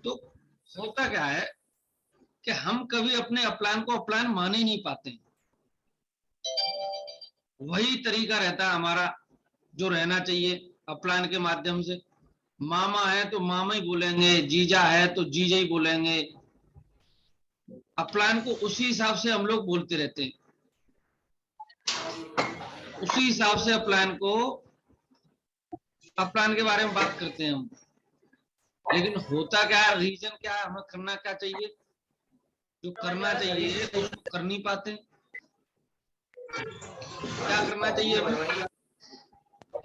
तो होता क्या है कि हम कभी अपने अपलाइन को अपलाइन मान ही नहीं पाते। वही तरीका रहता है हमारा जो रहना चाहिए अपलाइन के माध्यम से। मामा है तो मामा ही बोलेंगे, जीजा है तो जीजा ही बोलेंगे। अपलाइन को उसी हिसाब से हम लोग बोलते रहते हैं, उसी हिसाब से अपलाइन को, अपलाइन के बारे में बात करते हैं हम। लेकिन होता क्या है, रीजन क्या है, हमें करना क्या चाहिए, जो करना चाहिए उसको कर नहीं पाते। क्या करना चाहिए हमें,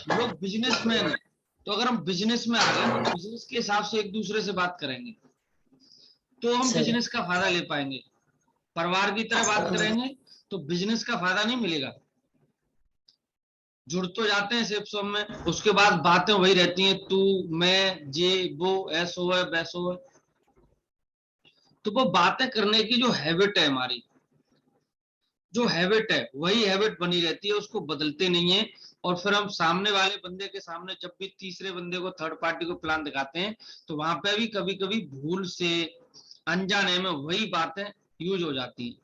हम लोग बिजनेसमैन है, तो अगर हम बिजनेस में आ गए तो बिजनेस के हिसाब से एक दूसरे से बात करेंगे तो हम बिजनेस का फायदा ले पाएंगे। परिवार की तरह बात करेंगे तो बिजनेस का फायदा नहीं मिलेगा। जुड़ तो जाते हैं सिर्फ सब में, उसके बाद बातें वही रहती हैं, तू मैं जे वो ऐसो है वैसो है। तो वो बातें करने की जो हैबिट है हमारी, जो हैबिट है वही हैबिट बनी रहती है, उसको बदलते नहीं है। और फिर हम सामने वाले बंदे के सामने जब भी तीसरे बंदे को, थर्ड पार्टी को प्लान दिखाते हैं तो वहां पे भी कभी कभी भूल से, अनजाने में वही बातें यूज हो जाती हैं।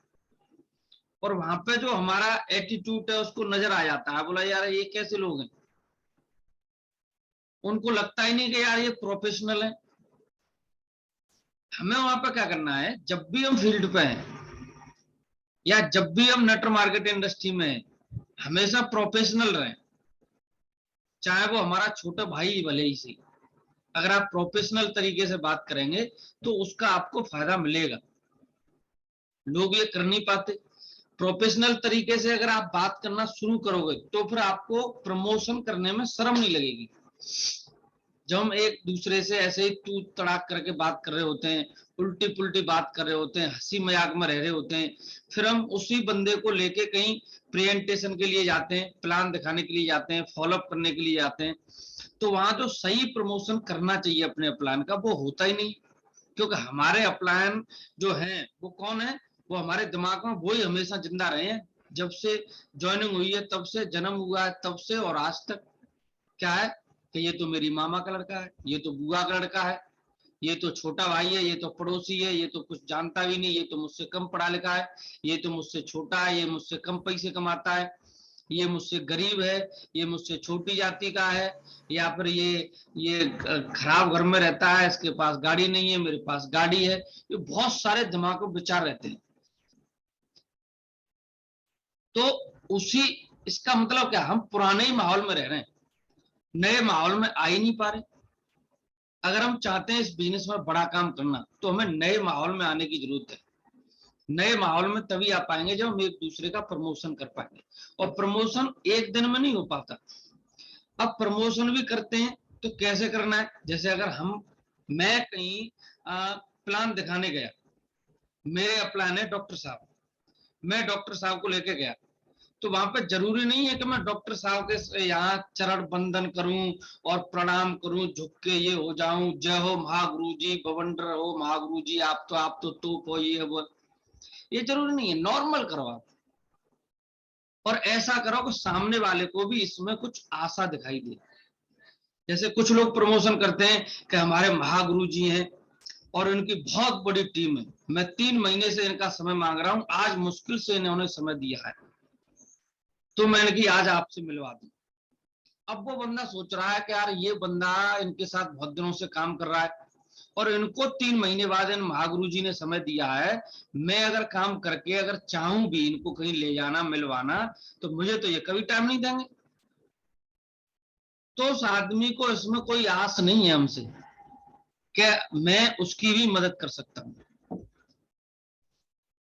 और वहां पे जो हमारा एटीट्यूड है उसको नजर आ जाता है, बोला यार ये कैसे लोग हैं, उनको लगता ही नहीं कि यार ये प्रोफेशनल है। हमें वहां पे क्या करना है, जब भी हम फील्ड पे हैं या जब भी हम नेटवर्क मार्केट इंडस्ट्री में हैं, हमेशा प्रोफेशनल रहें। चाहे वो हमारा छोटा भाई भले ही से, अगर आप प्रोफेशनल तरीके से बात करेंगे तो उसका आपको फायदा मिलेगा। लोग ये कर नहीं पाते। प्रोफेशनल तरीके से अगर आप बात करना शुरू करोगे तो फिर आपको प्रमोशन करने में शर्म नहीं लगेगी। जब हम एक दूसरे से ऐसे ही तू तड़ाक करके बात कर रहे होते हैं, उल्टी पुल्टी बात कर रहे होते हैं, हंसी मजाक में रह रहे होते हैं, फिर हम उसी बंदे को लेके कहीं प्रेजेंटेशन के लिए जाते हैं, प्लान दिखाने के लिए जाते हैं, फॉलोअप करने के लिए जाते हैं, तो वहां जो सही प्रमोशन करना चाहिए अपने प्लान का वो होता ही नहीं। क्योंकि हमारे अपलायन जो है वो कौन है, वो हमारे दिमाग में वही हमेशा जिंदा रहे हैं। जब से ज्वाइनिंग हुई है तब से, जन्म हुआ है तब से और आज तक क्या है कि ये तो मेरी मामा का लड़का है, ये तो बुआ का लड़का है, ये तो छोटा भाई है, ये तो पड़ोसी है, ये तो कुछ जानता भी नहीं, ये तो मुझसे कम पढ़ा लिखा है, ये तो मुझसे छोटा है, ये मुझसे कम पैसे कमाता है, ये मुझसे गरीब है, ये मुझसे छोटी जाति का है, या फिर ये खराब घर में रहता है, इसके पास गाड़ी नहीं है, मेरे पास गाड़ी है। ये बहुत सारे दिमाग में विचार रहते हैं। तो उसी, इसका मतलब क्या, हम पुराने ही माहौल में रह रहे हैं, नए माहौल में आ ही नहीं पा रहे। अगर हम चाहते हैं इस बिजनेस में बड़ा काम करना तो हमें नए माहौल में आने की जरूरत है। नए माहौल में तभी आ पाएंगे जब हम एक दूसरे का प्रमोशन कर पाएंगे। और प्रमोशन एक दिन में नहीं हो पाता। अब प्रमोशन भी करते हैं तो कैसे करना है, जैसे अगर हम, मैं कहीं प्लान दिखाने गया, मेरे प्लान है डॉक्टर साहब, मैं डॉक्टर साहब को लेके गया, तो वहां पे जरूरी नहीं है कि मैं डॉक्टर साहब के यहाँ चरण बंदन करूं और प्रणाम करूं, झुक के ये हो जाऊं, जय हो महागुरु जी, बवंडर हो महागुरु जी, आप तो तोप हो, ये वो, ये जरूरी नहीं है। नॉर्मल करो आप, और ऐसा करो कि सामने वाले को भी इसमें कुछ आशा दिखाई दे। जैसे कुछ लोग प्रमोशन करते हैं कि हमारे महागुरु जी हैं और इनकी बहुत बड़ी टीम है, मैं 3 महीने से इनका समय मांग रहा हूं, आज मुश्किल से इन्होंने समय दिया है, तो मैंने कि आज आपसे मिलवा दूं। अब वो बंदा सोच रहा है कि यार ये बंदा इनके साथ बहुत दिनों से काम कर रहा है और इनको 3 महीने बाद इन महागुरु जी ने समय दिया है, मैं अगर काम करके अगर चाहूं भी इनको कहीं ले जाना मिलवाना तो मुझे तो ये कभी टाइम नहीं देंगे। तो उस आदमी को इसमें कोई आस नहीं है हमसे कि मैं उसकी भी मदद कर सकता हूं।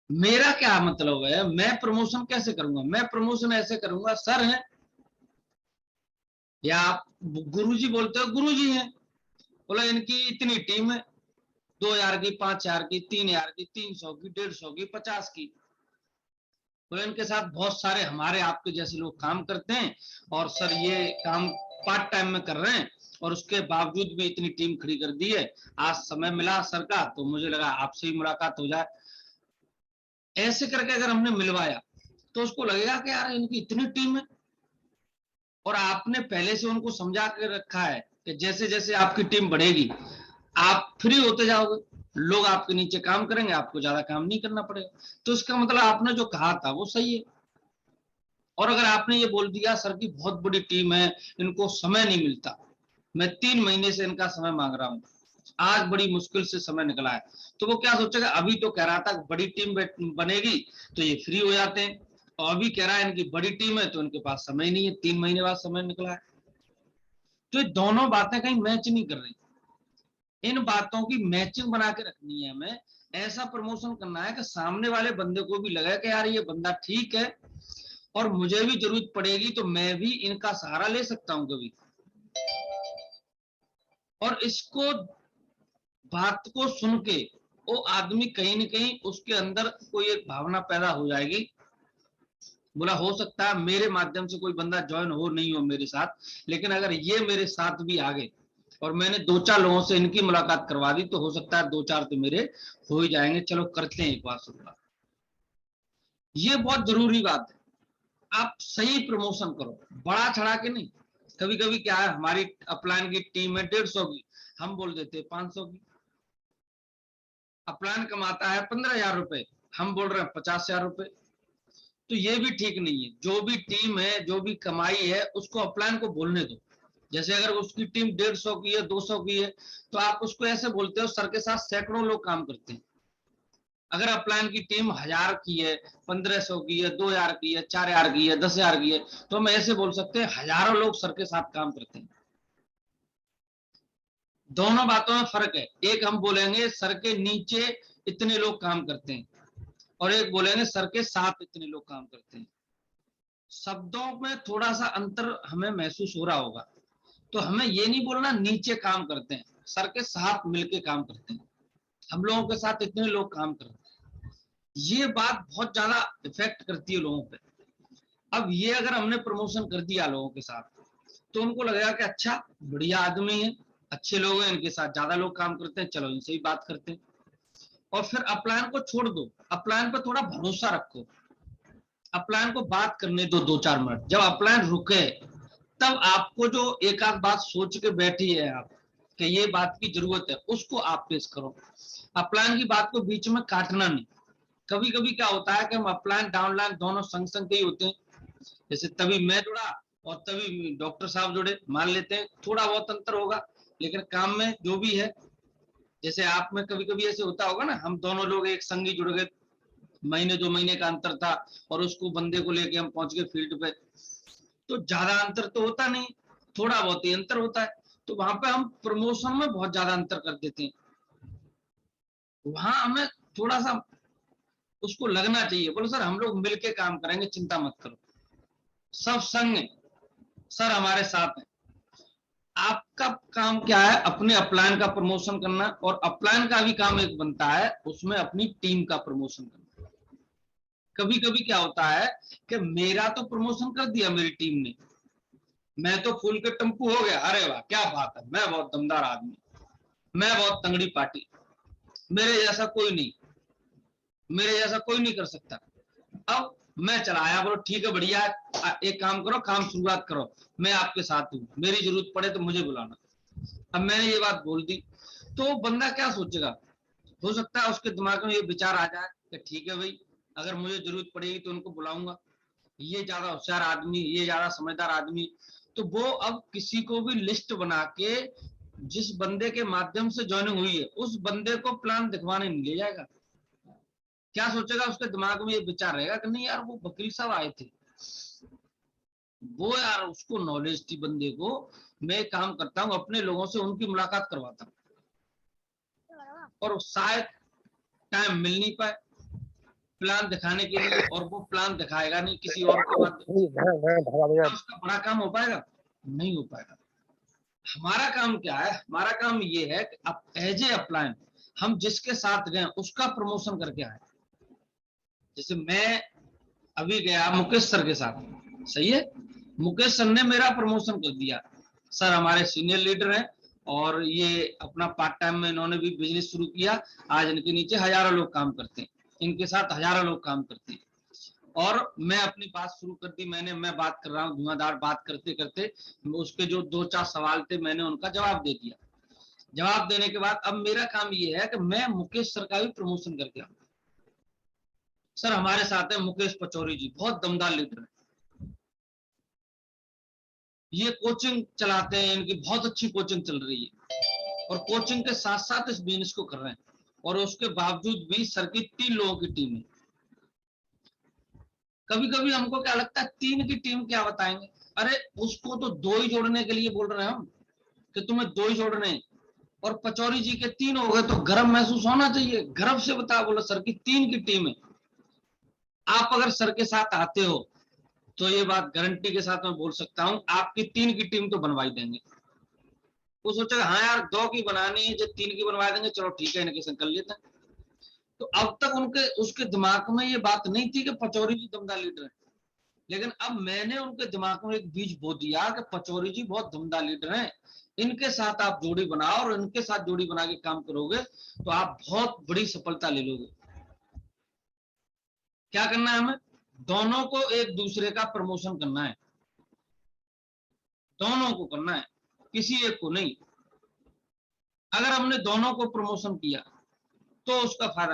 मेरा क्या मतलब है, मैं प्रमोशन कैसे करूंगा, मैं प्रमोशन ऐसे करूंगा, सर है या आप गुरुजी बोलते हो, गुरुजी हैं, बोला इनकी इतनी टीम है, 2,000 की, 5,000 की, 3,000 की, 300 की, 150 की, 50 की, बोले इनके साथ बहुत सारे हमारे आपके जैसे लोग काम करते हैं और सर ये काम पार्ट टाइम में कर रहे हैं और उसके बावजूद भी इतनी टीम खड़ी कर दी है, आज समय मिला सर का तो मुझे लगा आपसे ही मुलाकात हो जाए। ऐसे करके अगर हमने मिलवाया तो उसको लगेगा कि यार इनकी इतनी टीम है, और आपने पहले से उनको समझा के रखा है कि जैसे जैसे आपकी टीम बढ़ेगी आप फ्री होते जाओगे, लोग आपके नीचे काम करेंगे, आपको ज्यादा काम नहीं करना पड़ेगा। तो इसका मतलब आपने जो कहा था वो सही है। और अगर आपने ये बोल दिया सर की बहुत बड़ी टीम है, इनको समय नहीं मिलता, मैं 3 महीने से इनका समय मांग रहा हूँ, आज बड़ी मुश्किल से समय निकला है, तो वो क्या सोचेगा, अभी तो कह रहा था बड़ी टीम बनेगी तो ये फ्री हो जाते हैं, और अभी कह रहा है इनकी बड़ी टीम है तो इनके पास समय नहीं है, 3 महीने बाद समय निकला है। तो ये दोनों बातें कहीं मैच नहीं कर रही। इन बातों की मैचिंग बना के रखनी है हमें, ऐसा प्रमोशन करना है कि सामने वाले बंदे को भी लगे कि यार ये बंदा ठीक है, और मुझे भी जरूरत पड़ेगी तो मैं भी इनका सहारा ले सकता हूं कभी। और इसको बात को सुन के वो आदमी कहीं ना कहीं उसके अंदर कोई एक भावना पैदा हो जाएगी, बोला हो सकता है मेरे माध्यम से कोई बंदा ज्वाइन हो नहीं हो मेरे साथ, लेकिन अगर ये मेरे साथ भी आ गए और मैंने 2-4 लोगों से इनकी मुलाकात करवा दी तो हो सकता है 2-4 तो मेरे हो ही जाएंगे, चलो करते हैं एक बार शुरुआत। ये बहुत जरूरी बात है, आप सही प्रमोशन करो, बड़ा चढ़ा के नहीं। कभी कभी क्या है, हमारी अपलाइन की टीम है 150 की, हम बोल देते 500 की। अपलाइन कमाता है 15,000 रुपए, हम बोल रहे हैं 50,000 रुपए, तो ये भी ठीक नहीं है। जो भी टीम है, जो भी कमाई है, उसको अपलाइन को बोलने दो। जैसे अगर उसकी टीम 150 की है, 200 की है, तो आप उसको ऐसे बोलते हो सर के साथ सैकड़ों लोग काम करते हैं। अगर अपलाइन की टीम 1000 की है, 1500 की है, 2000 की है, 4000 की है, 10,000 की है, तो हम ऐसे बोल सकते हैं हजारों लोग सर के साथ काम करते हैं। दोनों बातों में फर्क है, एक हम बोलेंगे सर के नीचे इतने लोग काम करते हैं, और एक बोलेंगे सर के साथ इतने लोग काम करते हैं। शब्दों में थोड़ा सा अंतर हमें महसूस हो रहा होगा, तो हमें ये नहीं बोलना नीचे काम करते हैं, सर के साथ मिलके काम करते हैं, हम लोगों के साथ इतने लोग काम करते हैं। ये बात बहुत ज्यादा इफेक्ट करती है लोगों पे। अब ये अगर हमने प्रमोशन कर दिया लोगों के साथ, तो उनको लगेगा कि अच्छा बढ़िया आदमी है, अच्छे लोग हैं, इनके साथ ज्यादा लोग काम करते हैं, चलो इनसे ही बात करते हैं। और फिर अपलाइन को छोड़ दो, अपलाइन पर थोड़ा भरोसा रखो, अपलाइन को बात करने दो 2-4 मिनट। जब अपलाइन रुके तब आपको जो एक आध बात सोच के बैठी है आप कि ये बात की जरूरत है, उसको आप पेश करो। अपलाइन की बात को बीच में काटना नहीं। कभी कभी क्या होता है कि हम अपलाइन डाउनलाइन दोनों संग संग के ही होते हैं, जैसे तभी मैं जुड़ा और तभी डॉक्टर साहब जुड़े, मान लेते हैं थोड़ा बहुत अंतर होगा, लेकिन काम में जो भी है, जैसे आप में कभी कभी ऐसे होता होगा ना, हम दोनों लोग एक संग ही जुड़ गए, महीने 2 महीने का अंतर था और उसको बंदे को लेके हम पहुंच गए फील्ड पे, तो ज्यादा अंतर तो होता नहीं, थोड़ा बहुत ही अंतर होता है, तो वहां पे हम प्रमोशन में बहुत ज्यादा अंतर कर देते हैं। वहां हमें थोड़ा सा उसको लगना चाहिए, बोलो सर हम लोग मिलके काम करेंगे, चिंता मत करो, सब संग है, सर हमारे साथ है। आपका काम क्या है, अपने अपलाइन का प्रमोशन करना, और अपलाइन का भी काम एक बनता है उसमें अपनी टीम का प्रमोशन करना। कभी कभी क्या होता है कि मेरा तो प्रमोशन कर दिया मेरी टीम ने, मैं तो फूल के टम्पू हो गया, अरे वाह क्या बात है, मैं बहुत दमदार आदमी, मैं बहुत तंगड़ी पार्टी, मेरे जैसा कोई नहीं, मेरे जैसा कोई नहीं कर सकता। अब मैं चलाया, बोलो ठीक है बढ़िया, एक काम करो, काम शुरुआत करो, मैं आपके साथ हूँ, मेरी जरूरत पड़े तो मुझे बुलाना। अब मैंने ये बात बोल दी, तो बंदा क्या सोचेगा, हो सकता है उसके दिमाग में ये विचार आ जाए कि ठीक है भाई, अगर मुझे जरूरत पड़ेगी तो उनको बुलाऊंगा, ये ज्यादा होशियार आदमी, ये ज्यादा समझदार आदमी। तो वो अब किसी को भी लिस्ट बना के जिस बंदे के माध्यम से ज्वाइनिंग हुई है उस बंदे को प्लान दिखवाने नहीं ले जाएगा। क्या सोचेगा, उसके दिमाग में ये विचार रहेगा कि नहीं यार वो वकील साहब आए थे, वो यार उसको नॉलेज थी बंदे को, मैं काम करता हूँ अपने लोगों से उनकी मुलाकात करवाता हूँ, और शायद टाइम मिल नहीं पाए प्लान दिखाने के लिए, और वो प्लान दिखाएगा नहीं किसी और के माध्यम से, क्या उसका बड़ा काम हो पाएगा? नहीं हो पाएगा। हमारा काम क्या है, हमारा काम ये है कि अब एज ए अपलाइन हम जिसके साथ गए उसका प्रमोशन करके आए। जैसे मैं अभी गया मुकेश सर के साथ, सही है, मुकेश सर ने मेरा प्रमोशन कर दिया, सर हमारे सीनियर लीडर हैं और ये अपना पार्ट टाइम में इन्होंने भी बिजनेस शुरू किया, आज इनके नीचे हजारों लोग काम करते हैं, इनके साथ हजारों लोग काम करते हैं। और मैं अपनी बात शुरू कर दी, मैं बात कर रहा हूँ धुआंधार, बात करते करते उसके जो 2-4 सवाल थे मैंने उनका जवाब दे दिया। जवाब देने के बाद अब मेरा काम ये है कि मैं मुकेश सर का भी प्रमोशन करके आऊं। सर हमारे साथ है मुकेश पचौरी जी, बहुत दमदार लीडर है, ये कोचिंग चलाते हैं, इनकी बहुत अच्छी कोचिंग चल रही है और कोचिंग के साथ साथ इस बिजनेस को कर रहे हैं और उसके बावजूद भी सर की 3 लोगों की टीम है। कभी कभी हमको क्या लगता है 3 की टीम क्या बताएंगे, अरे उसको तो 2 ही जोड़ने के लिए बोल रहे हैं हम कि तुम्हें 2 ही जोड़ने, और पचौरी जी के 3 हो गए तो गर्व महसूस होना चाहिए, गर्व से बता, बोलो सर की 3 की टीम है। आप अगर सर के साथ आते हो तो ये बात गारंटी के साथ मैं बोल सकता हूं, आपकी 3 की टीम तो बनवाई देंगे। वो सोचेगा हाँ यार 2 की बनानी है, जो 3 की बनवा देंगे, चलो ठीक है इनके संग कर लेते हैं। तो अब तक उनके उसके दिमाग में ये बात नहीं थी कि पचौरी जी दमदार लीडर है, लेकिन अब मैंने उनके दिमाग में एक बीज बो दिया कि पचौरी जी बहुत दमदार लीडर हैं, इनके साथ आप जोड़ी बनाओ और इनके साथ जोड़ी बना के काम करोगे तो आप बहुत बड़ी सफलता ले लोगे। क्या करना है हमें, दोनों को एक दूसरे का प्रमोशन करना है, दोनों को करना है, किसी एक को नहीं। अगर हमने दोनों को प्रमोशन किया तो उसका फायदा